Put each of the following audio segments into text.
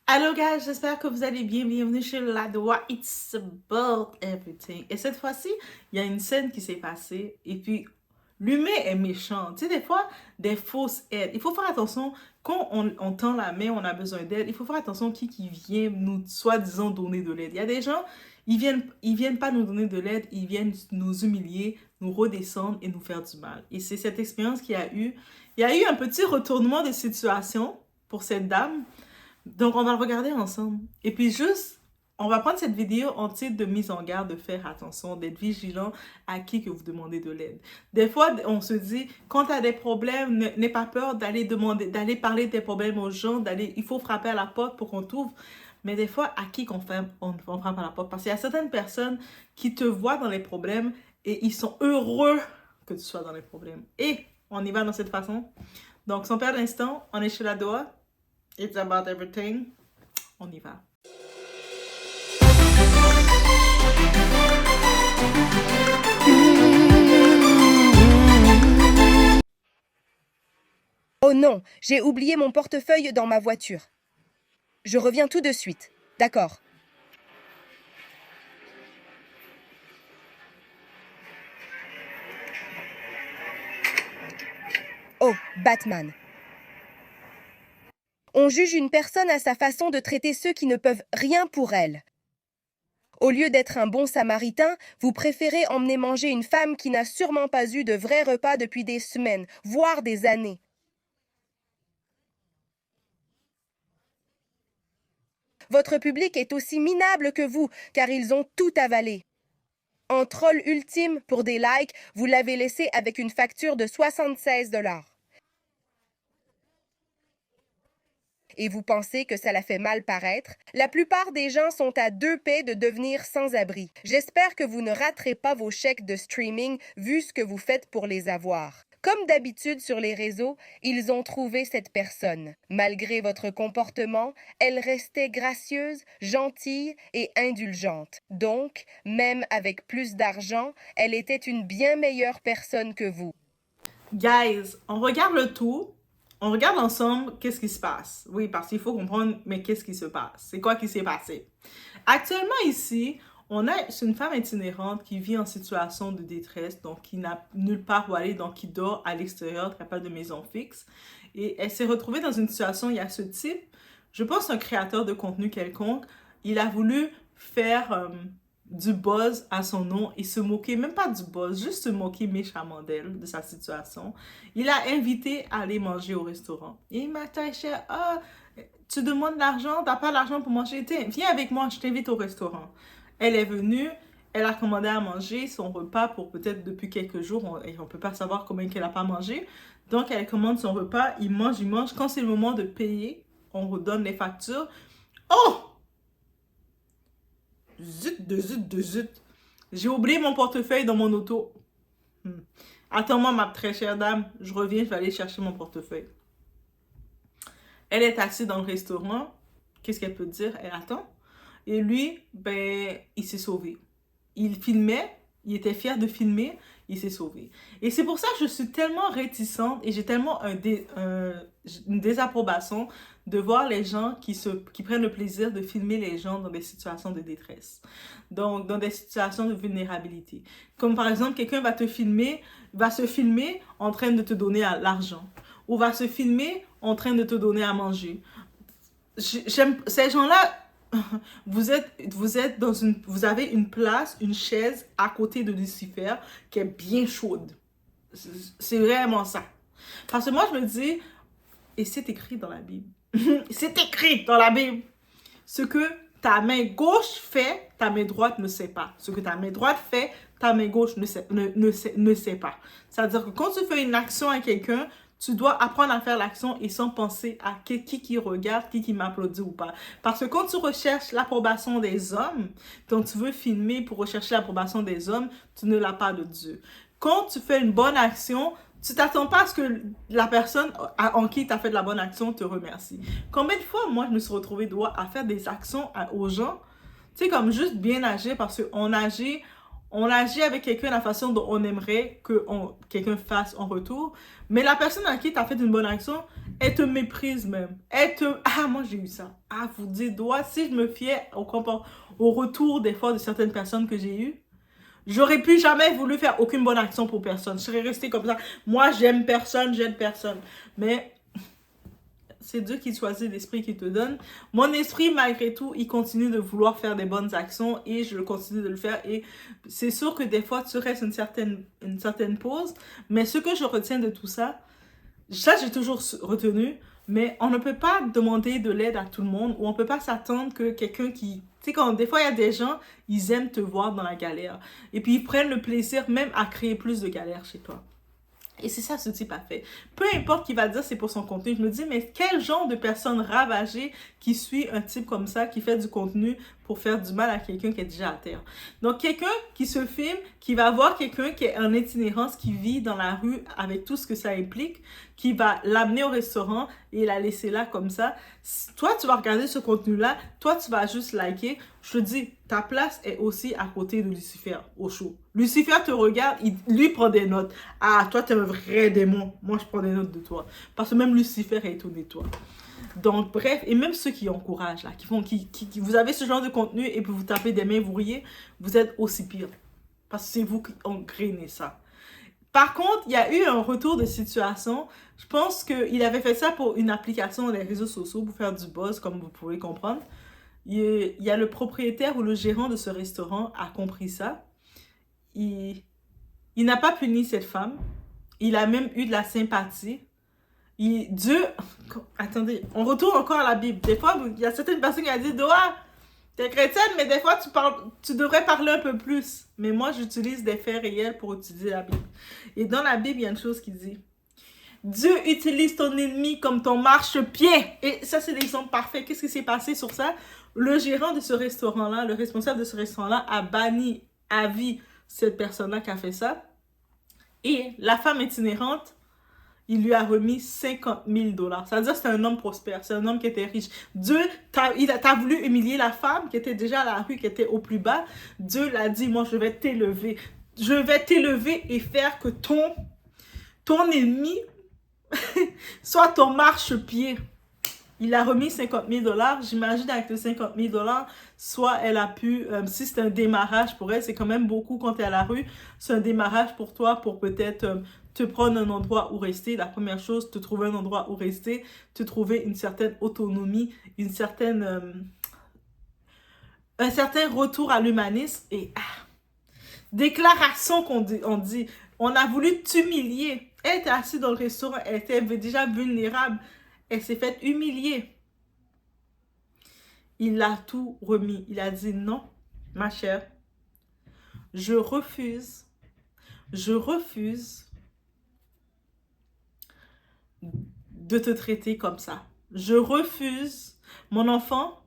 Allô guys, j'espère que vous allez bien. Bienvenue chez La Doua. It's about everything. Et cette fois-ci, il y a une scène qui s'est passée. Et puis, l'humain est méchant. Tu sais, des fois, des fausses aides. Il faut faire attention. Quand on tend la main, on a besoin d'aide. Il faut faire attention qui vient nous, soi-disant, donner de l'aide. Il y a des gens, ils viennent pas nous donner de l'aide. Ils viennent nous humilier, nous redescendre et nous faire du mal. Et c'est cette expérience qu'il y a eu. Il y a eu un petit retournement de situation pour cette dame. Donc, on va le regarder ensemble. Et puis, juste, on va prendre cette vidéo en titre de mise en garde, de faire attention, d'être vigilant à qui que vous demandez de l'aide. Des fois, on se dit, quand tu as des problèmes, n'aie pas peur d'aller demander, d'aller parler de tes problèmes aux gens, il faut frapper à la porte pour qu'on t'ouvre. Mais des fois, à qui on frappe à la porte? Parce qu'il y a certaines personnes qui te voient dans les problèmes et ils sont heureux que tu sois dans les problèmes. Et on y va dans cette façon. Donc, sans perdre d'instant, on est chez la Doha. It's about everything. On y va. Oh non, j'ai oublié mon portefeuille dans ma voiture. Je reviens tout de suite. D'accord. Oh, Batman. On juge une personne à sa façon de traiter ceux qui ne peuvent rien pour elle. Au lieu d'être un bon samaritain, vous préférez emmener manger une femme qui n'a sûrement pas eu de vrai repas depuis des semaines, voire des années. Votre public est aussi minable que vous, car ils ont tout avalé. En troll ultime pour des likes, vous l'avez laissé avec une facture de 76 $. Et vous pensez que ça la fait mal paraître? La plupart des gens sont à 2 paix de devenir sans-abri. J'espère que vous ne raterez pas vos chèques de streaming vu ce que vous faites pour les avoir. Comme d'habitude sur les réseaux, ils ont trouvé cette personne. Malgré votre comportement, elle restait gracieuse, gentille et indulgente. Donc, même avec plus d'argent, elle était une bien meilleure personne que vous. Guys, on regarde le tout. On regarde ensemble qu'est-ce qui se passe. Oui, parce qu'il faut comprendre, mais qu'est-ce qui se passe? C'est quoi qui s'est passé? Actuellement, ici, c'est une femme itinérante qui vit en situation de détresse, donc qui n'a nulle part où aller, donc qui dort à l'extérieur, qui n'a pas de maison fixe. Et elle s'est retrouvée dans une situation, il y a ce type, je pense un créateur de contenu quelconque, il a voulu faire du buzz à son nom et se moquer, même pas du buzz, juste se moquer méchamment d'elle, de sa situation. Il a invité à aller manger au restaurant. Et il m'a dit, ah, tu demandes de l'argent, t'as pas l'argent pour manger, viens avec moi, je t'invite au restaurant. Elle est venue, elle a commandé à manger son repas pour peut-être depuis quelques jours, et on peut pas savoir combien qu'elle a pas mangé. Donc elle commande son repas, il mange, il mange. Quand c'est le moment de payer, on redonne les factures. Oh! Zut. J'ai oublié mon portefeuille dans mon auto. Attends-moi, ma très chère dame. Je reviens, je vais aller chercher mon portefeuille. Elle est assise dans le restaurant. Qu'est-ce qu'elle peut dire? Elle attend. Et lui, ben, il s'est sauvé. Il filmait, il était fier de filmer, il s'est sauvé. Et c'est pour ça que je suis tellement réticente et j'ai tellement une désapprobation de voir les gens qui prennent le plaisir de filmer les gens dans des situations de détresse. Donc, dans des situations de vulnérabilité. Comme par exemple, quelqu'un va se filmer en train de te donner l'argent. Ou va se filmer en train de te donner à manger. J'aime ces gens-là. Vous avez une place, une chaise à côté de Lucifer qui est bien chaude. C'est vraiment ça. Parce que moi, je me dis, et c'est écrit dans la Bible. C'est écrit dans la Bible. Ce que ta main gauche fait, ta main droite ne sait pas. Ce que ta main droite fait, ta main gauche ne sait pas. C'est-à-dire que quand tu fais une action à quelqu'un, tu dois apprendre à faire l'action et sans penser à qui regarde, qui m'applaudit ou pas. Parce que quand tu recherches l'approbation des hommes, quand tu veux filmer pour rechercher l'approbation des hommes, tu ne l'as pas de Dieu. Quand tu fais une bonne action, tu t'attends pas à ce que la personne en qui tu as fait de la bonne action te remercie. Combien de fois, moi, je me suis retrouvée à faire des actions aux gens, tu sais, comme juste bien agir parce qu'on agit, on agit avec quelqu'un de la façon dont on aimerait que quelqu'un fasse en retour, mais la personne à qui tu as fait une bonne action, elle te méprise même. Ah, moi j'ai eu ça. Ah, vous dites, si je me fiais au retour des fois de certaines personnes que j'ai eues, j'aurais plus jamais voulu faire aucune bonne action pour personne. Je serais restée comme ça. Moi, j'aime personne, j'aide personne. Mais c'est Dieu qui choisit l'esprit qu'il te donne. Mon esprit, malgré tout, il continue de vouloir faire des bonnes actions et je continue de le faire. Et c'est sûr que des fois, tu restes une certaine pause. Mais ce que je retiens de tout ça, j'ai toujours retenu, mais on ne peut pas demander de l'aide à tout le monde ou on ne peut pas s'attendre que quelqu'un qui... Tu sais, quand des fois, il y a des gens, ils aiment te voir dans la galère. Et puis, ils prennent le plaisir même à créer plus de galères chez toi. Et c'est ça ce type a fait. Peu importe qui va dire c'est pour son contenu, je me dis, mais quel genre de personne ravagée qui suit un type comme ça, qui fait du contenu pour faire du mal à quelqu'un qui est déjà à terre. Donc, quelqu'un qui se filme, qui va voir quelqu'un qui est en itinérance, qui vit dans la rue avec tout ce que ça implique, qui va l'amener au restaurant et la laisser là comme ça. Toi, tu vas regarder ce contenu-là, toi, tu vas juste liker. Je te dis, ta place est aussi à côté de Lucifer au show. Lucifer te regarde, lui prend des notes. Ah, toi, t'es un vrai démon. Moi, je prends des notes de toi. Parce que même Lucifer est étonné de toi. Donc, bref, et même ceux qui encouragent, là, vous avez ce genre de contenu et puis vous tapez des mains, vous riez, vous êtes aussi pire. Parce que c'est vous qui engrainez ça. Par contre, il y a eu un retour de situation. Je pense qu'il avait fait ça pour une application des réseaux sociaux pour faire du buzz, comme vous pouvez comprendre. Il y a le propriétaire ou le gérant de ce restaurant a compris ça. Il n'a pas puni cette femme. Il a même eu de la sympathie. Dieu... Attendez, on retourne encore à la Bible. Des fois, il y a certaines personnes qui ont dit « Doa, t'es chrétienne, mais des fois, tu devrais parler un peu plus. » Mais moi, j'utilise des faits réels pour utiliser la Bible. Et dans la Bible, il y a une chose qui dit « Dieu utilise ton ennemi comme ton marchepied. » Et ça, c'est l'exemple parfait. Qu'est-ce qui s'est passé sur ça? Le gérant de ce restaurant-là, le responsable de ce restaurant-là a banni à vie cette personne-là qui a fait ça. Et la femme itinérante, il lui a remis 50 000 $. Ça veut dire que c'est un homme prospère, c'est un homme qui était riche. Dieu, t'as voulu humilier la femme qui était déjà à la rue, qui était au plus bas. Dieu l'a dit, moi je vais t'élever. Je vais t'élever et faire que ton ennemi soit ton marchepied. Il a remis 50 000 $. J'imagine avec les 50 000 $, soit elle a pu, si c'est un démarrage pour elle, c'est quand même beaucoup quand tu es à la rue, c'est un démarrage pour toi pour peut-être te prendre un endroit où rester. La première chose, te trouver un endroit où rester, te trouver une certaine autonomie, un certain retour à l'humanisme et déclaration on dit, on a voulu t'humilier. Elle était assise dans le restaurant, elle était déjà vulnérable. Elle s'est faite humilier. Il a tout remis. Il a dit non, ma chère. Je refuse de te traiter comme ça. Je refuse, mon enfant.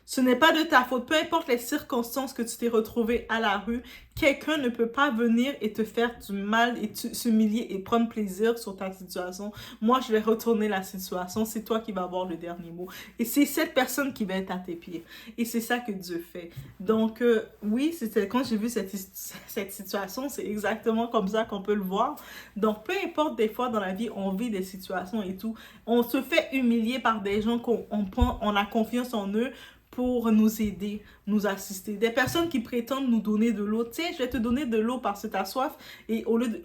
Ce n'est pas de ta faute. Peu importe les circonstances que tu t'es retrouvé à la rue, quelqu'un ne peut pas venir et te faire du mal et s'humilier et prendre plaisir sur ta situation. Moi, je vais retourner la situation. C'est toi qui vas avoir le dernier mot. Et c'est cette personne qui va être à tes pieds. Et c'est ça que Dieu fait. Donc, oui, c'était quand j'ai vu cette situation, c'est exactement comme ça qu'on peut le voir. Donc, peu importe, des fois dans la vie, on vit des situations et tout. On se fait humilier par des gens on a confiance en eux, pour nous aider, nous assister. Des personnes qui prétendent nous donner de l'eau. Tu sais, je vais te donner de l'eau parce que tu as soif. Et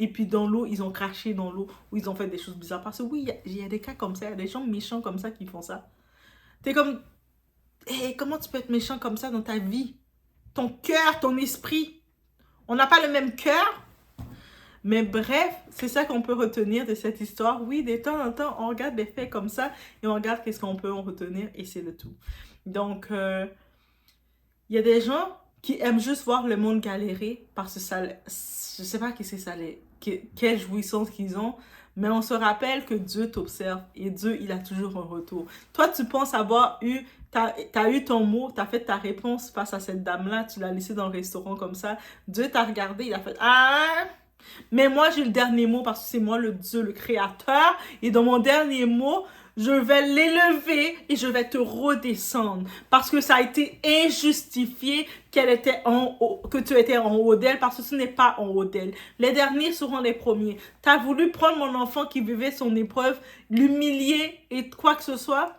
puis dans l'eau, ils ont craché dans l'eau ou ils ont fait des choses bizarres. Parce que oui, il y a des cas comme ça. Il y a des gens méchants comme ça qui font ça. T'es comme... Hey, comment tu peux être méchant comme ça dans ta vie? Ton cœur, ton esprit. On n'a pas le même cœur. Mais bref, c'est ça qu'on peut retenir de cette histoire. Oui, de temps en temps, on regarde des faits comme ça et on regarde qu'est-ce qu'on peut en retenir et c'est le tout. Donc, il y a des gens qui aiment juste voir le monde galérer parce que ça, je sais pas qu'est-ce que ça quelle jouissance qu'ils ont, mais on se rappelle que Dieu t'observe et Dieu, il a toujours un retour. Toi, tu penses avoir t'as eu ton mot, t'as fait ta réponse face à cette dame-là, tu l'as laissée dans le restaurant comme ça. Dieu t'a regardé, il a fait « Ah !» Mais moi, j'ai le dernier mot parce que c'est moi le Dieu, le créateur. Et dans mon dernier mot, je vais l'élever et je vais te redescendre. Parce que ça a été injustifié que tu étais en haut d'elle, parce que tu n'es pas en haut d'elle. Les derniers seront les premiers. Tu as voulu prendre mon enfant qui vivait son épreuve, l'humilier et quoi que ce soit.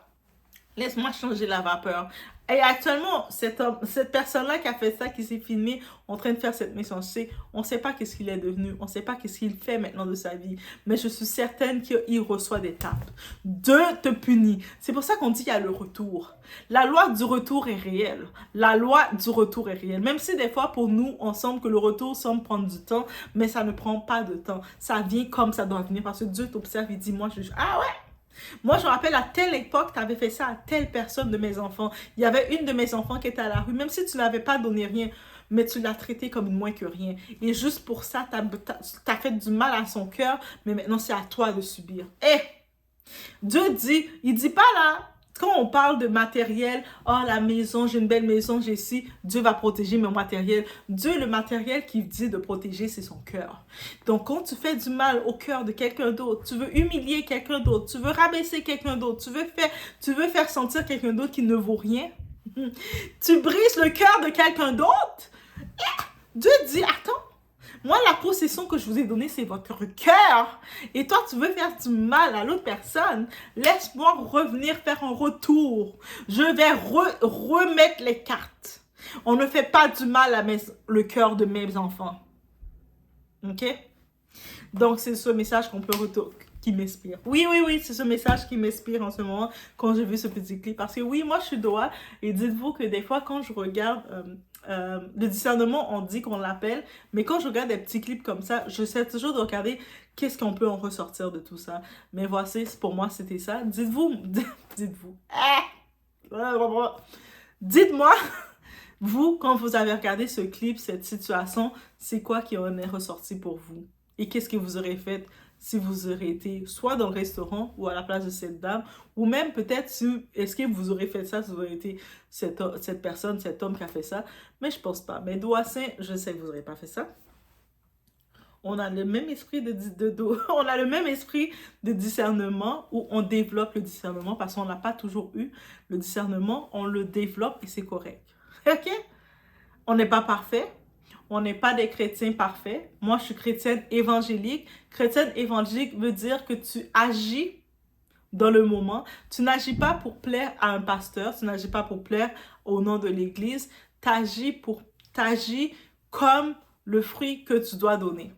Laisse-moi changer la vapeur. Et actuellement, cette personne-là qui a fait ça, qui s'est filmé en train de faire cette méchanceté, on ne sait pas qu'est-ce qu'il est devenu, on ne sait pas qu'est-ce qu'il fait maintenant de sa vie, mais je suis certaine qu'il reçoit des tapes. Dieu te punit. C'est pour ça qu'on dit qu'il y a le retour. La loi du retour est réelle. La loi du retour est réelle. Même si des fois, pour nous, on semble que le retour semble prendre du temps, mais ça ne prend pas de temps. Ça vient comme ça doit venir, parce que Dieu t'observe et dit, moi, ah ouais! Moi, je me rappelle, à telle époque, tu avais fait ça à telle personne de mes enfants. Il y avait une de mes enfants qui était à la rue, même si tu n'avais pas donné rien, mais tu l'as traité comme moins que rien. Et juste pour ça, tu as fait du mal à son cœur, mais maintenant, c'est à toi de subir. Dieu dit, il dit pas là, quand on parle de matériel, oh la maison, j'ai une belle maison, j'ai ci, Dieu va protéger mon matériel. Dieu, le matériel qu'il dit de protéger, c'est son cœur. Donc quand tu fais du mal au cœur de quelqu'un d'autre, tu veux humilier quelqu'un d'autre, tu veux rabaisser quelqu'un d'autre, tu veux faire sentir quelqu'un d'autre qui ne vaut rien, tu brises le cœur de quelqu'un d'autre, Dieu dit, attends, moi, la possession que je vous ai donnée, c'est votre cœur. Et toi, tu veux faire du mal à l'autre personne. Laisse-moi revenir faire un retour. Je vais remettre les cartes. On ne fait pas du mal à le cœur de mes enfants. OK? Donc, c'est ce message qui m'inspire. Oui, c'est ce message qui m'inspire en ce moment quand j'ai vu ce petit clip. Parce que oui, moi, je suis Doa. Et dites-vous que des fois, quand je regarde... le discernement, on dit qu'on l'appelle, mais quand je regarde des petits clips comme ça, j'essaie toujours de regarder qu'est-ce qu'on peut en ressortir de tout ça. Mais voici, pour moi, c'était ça. Dites-moi, vous, quand vous avez regardé ce clip, cette situation, c'est quoi qui en est ressorti pour vous? Et qu'est-ce que vous aurez fait si vous aurez été soit dans le restaurant ou à la place de cette dame, ou même peut-être est-ce que vous aurez fait ça si vous aurez été cette personne, cet homme qui a fait ça? Mais je pense pas. Mais Doassin, je sais que vous n'aurez pas fait ça. On a le même esprit on a le même esprit de discernement où on développe le discernement parce qu'on n'a pas toujours eu le discernement, on le développe et c'est correct. OK? On n'est pas parfait. On n'est pas des chrétiens parfaits. Moi, je suis chrétienne évangélique. Chrétienne évangélique veut dire que tu agis dans le moment. Tu n'agis pas pour plaire à un pasteur. Tu n'agis pas pour plaire au nom de l'Église. Tu agis comme le fruit que tu dois donner.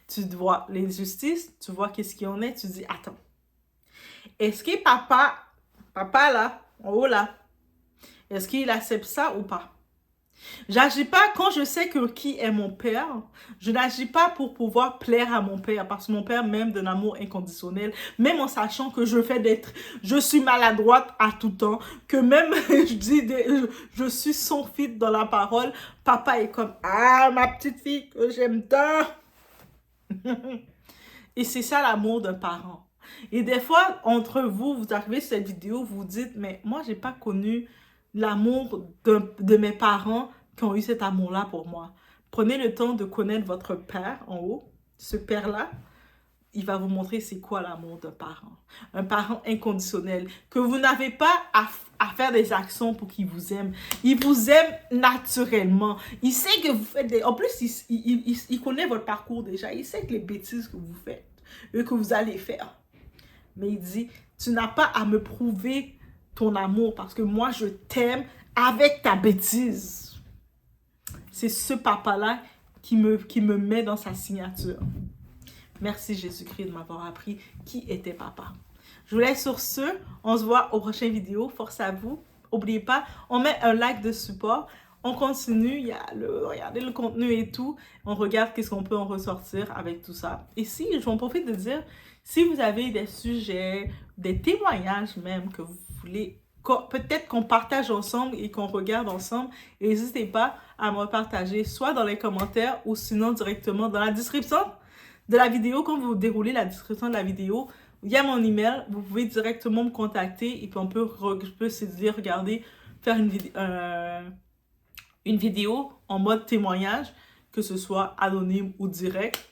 Tu vois l'injustice, tu vois qu'est-ce qu'il y en est, tu dis, attends. Est-ce que papa là, en haut là, est-ce qu'il accepte ça ou pas? J'agis pas quand je sais que qui est mon père. Je n'agis pas pour pouvoir plaire à mon père parce que mon père m'aime d'un amour inconditionnel, même en sachant que je suis maladroite à tout temps, que même je suis son fils dans la parole. Papa est comme ah ma petite fille que j'aime tant. Et c'est ça l'amour d'un parent. Et des fois entre vous arrivez sur cette vidéo, vous vous dites mais moi j'ai pas connu l'amour de mes parents qui ont eu cet amour-là pour moi. Prenez le temps de connaître votre père en haut. Ce père-là, il va vous montrer c'est quoi l'amour d'un parent. Un parent inconditionnel. Que vous n'avez pas à faire des actions pour qu'il vous aime. Il vous aime naturellement. Il sait que vous faites des... En plus, il connaît votre parcours déjà. Il sait que les bêtises que vous faites et que vous allez faire. Mais il dit, tu n'as pas à me prouver ton amour parce que moi je t'aime avec ta bêtise. C'est ce papa-là qui me met dans sa signature. Merci Jésus-Christ de m'avoir appris qui était papa. Je vous laisse sur ce. On se voit aux prochaines vidéos. Force à vous. N'oubliez pas, on met un like de support. On continue. Regardez le contenu et tout. On regarde qu'est-ce qu'on peut en ressortir avec tout ça. Et si, je m'en profite de dire, si vous avez des sujets, des témoignages même que vous voulez, peut-être qu'on partage ensemble et qu'on regarde ensemble, n'hésitez pas à me partager soit dans les commentaires ou sinon directement dans la description de la vidéo. Quand vous déroulez la description de la vidéo, il y a mon email, vous pouvez directement me contacter et puis je peux se dire, regardez, faire une vidéo en mode témoignage, que ce soit anonyme ou direct.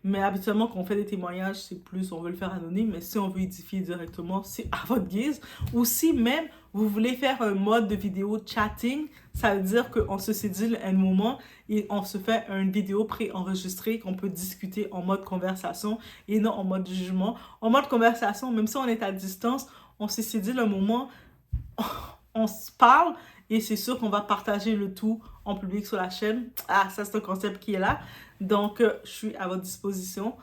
Mais habituellement, quand on fait des témoignages, c'est plus, on veut le faire anonyme. Mais si on veut édifier directement, c'est à votre guise. Ou si même, vous voulez faire un mode de vidéo chatting, ça veut dire qu'on se sédule un moment et on se fait une vidéo pré-enregistrée qu'on peut discuter en mode conversation et non en mode jugement. En mode conversation, même si on est à distance, on se sédule un moment, on se parle et c'est sûr qu'on va partager le tout en public sur la chaîne. Ah, ça c'est un concept qui est là. Donc, je suis à votre disposition.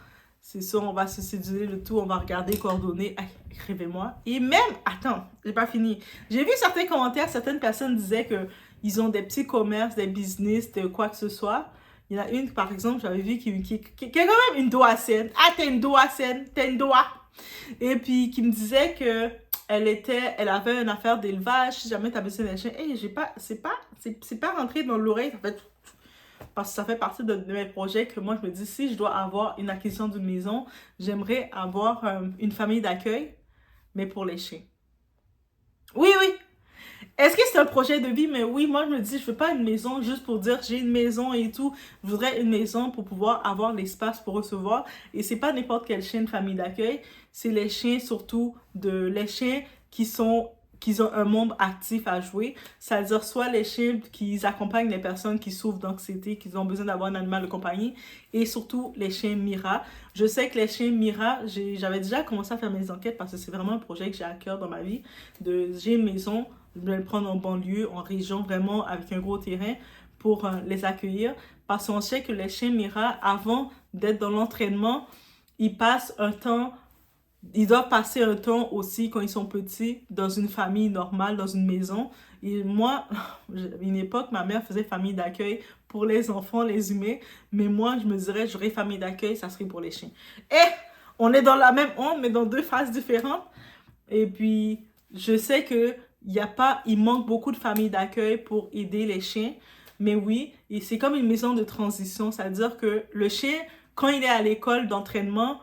C'est sûr, on va se séduire le tout, on va regarder, coordonner. Hey, écrivez-moi. Et même, attends, j'ai pas fini. J'ai vu certains commentaires, certaines personnes disaient que ils ont des petits commerces, des business, de quoi que ce soit. Il y en a une, par exemple, j'avais vu qui a quand même une doigt saine. Ah, t'as une doigt saine, t'as une doigt. Et puis, qui me disait que elle avait une affaire d'élevage, si jamais t'as besoin d'un chien. Hey, c'est pas rentré dans l'oreille, en fait, parce que ça fait partie de mes projets que moi, je me dis, si je dois avoir une acquisition d'une maison, j'aimerais avoir une famille d'accueil, mais pour les chiens. Oui, oui. Est-ce que c'est un projet de vie? Mais oui, moi, je me dis, je veux pas une maison juste pour dire j'ai une maison et tout. Je voudrais une maison pour pouvoir avoir l'espace pour recevoir. Et c'est pas n'importe quel chien de famille d'accueil. C'est les chiens, surtout, les chiens qui ont un monde actif à jouer. C'est-à-dire soit les chiens qui accompagnent les personnes qui souffrent d'anxiété, qui ont besoin d'avoir un animal de compagnie, et surtout les chiens Mira. Je sais que les chiens Mira, j'avais déjà commencé à faire mes enquêtes parce que c'est vraiment un projet que j'ai à cœur dans ma vie. J'ai une maison, je vais le prendre en banlieue, en région, vraiment avec un gros terrain pour les accueillir. Parce qu'on sait que les chiens Mira, avant d'être dans l'entraînement, ils passent un temps. Ils doivent passer un temps aussi, quand ils sont petits, dans une famille normale, dans une maison. Et moi, à une époque, ma mère faisait famille d'accueil pour les enfants, les humains. Mais moi, je me dirais, j'aurais famille d'accueil, ça serait pour les chiens. Et on est dans la même onde, mais dans deux phases différentes. Et puis, je sais que il manque beaucoup de familles d'accueil pour aider les chiens. Mais oui, et c'est comme une maison de transition. C'est-à-dire que le chien, quand il est à l'école d'entraînement,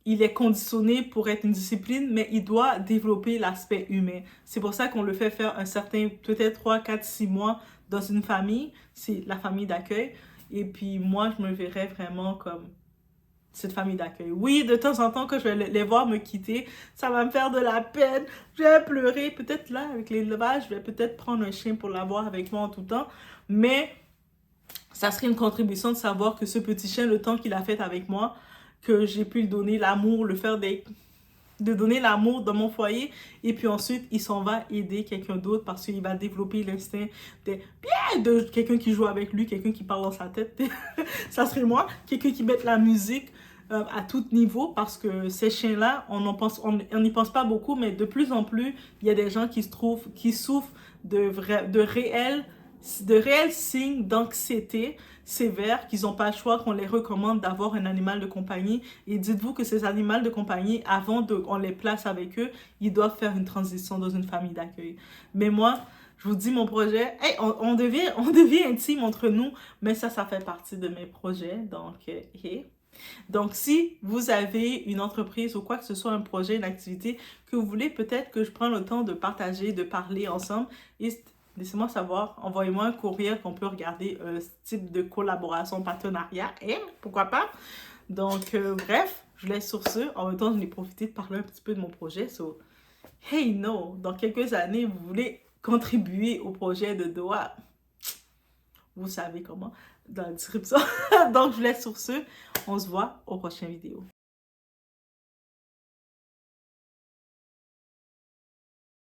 il est conditionné pour être une discipline, mais il doit développer l'aspect humain. C'est pour ça qu'on le fait faire un certain, peut-être 3, 4, 6 mois dans une famille. C'est la famille d'accueil. Et puis moi, je me verrais vraiment comme cette famille d'accueil. Oui, de temps en temps, quand je vais les voir me quitter, ça va me faire de la peine. Je vais pleurer. Peut-être là, avec l'élevage, je vais peut-être prendre un chien pour l'avoir avec moi en tout temps. Mais ça serait une contribution de savoir que ce petit chien, le temps qu'il a fait avec moi, que j'ai pu lui donner l'amour, de donner l'amour dans mon foyer, et puis ensuite, il s'en va aider quelqu'un d'autre parce qu'il va développer l'instinct de quelqu'un qui joue avec lui, quelqu'un qui parle dans sa tête. Ça serait moi, quelqu'un qui met la musique à tout niveau, parce que ces chiens-là, on n'y pense pas beaucoup, mais de plus en plus, il y a des gens qui souffrent de réels signes d'anxiété sévères, qu'ils n'ont pas le choix, qu'on les recommande d'avoir un animal de compagnie. Et dites-vous que ces animaux de compagnie, on les place avec eux, ils doivent faire une transition dans une famille d'accueil. Mais moi, je vous dis mon projet, hey, on devient intime entre nous, mais ça fait partie de mes projets. Donc, Donc, si vous avez une entreprise ou quoi que ce soit, un projet, une activité que vous voulez peut-être que je prenne le temps de partager, de parler ensemble, laissez-moi savoir, envoyez-moi un courriel qu'on peut regarder ce type de collaboration, partenariat, et pourquoi pas. Donc, bref, je laisse sur ce. En même temps, je l'ai profité de parler un petit peu de mon projet. So, hey, no, dans quelques années, vous voulez contribuer au projet de Doha, vous savez comment, dans la description. Donc, je laisse sur ce. On se voit aux prochaines vidéos.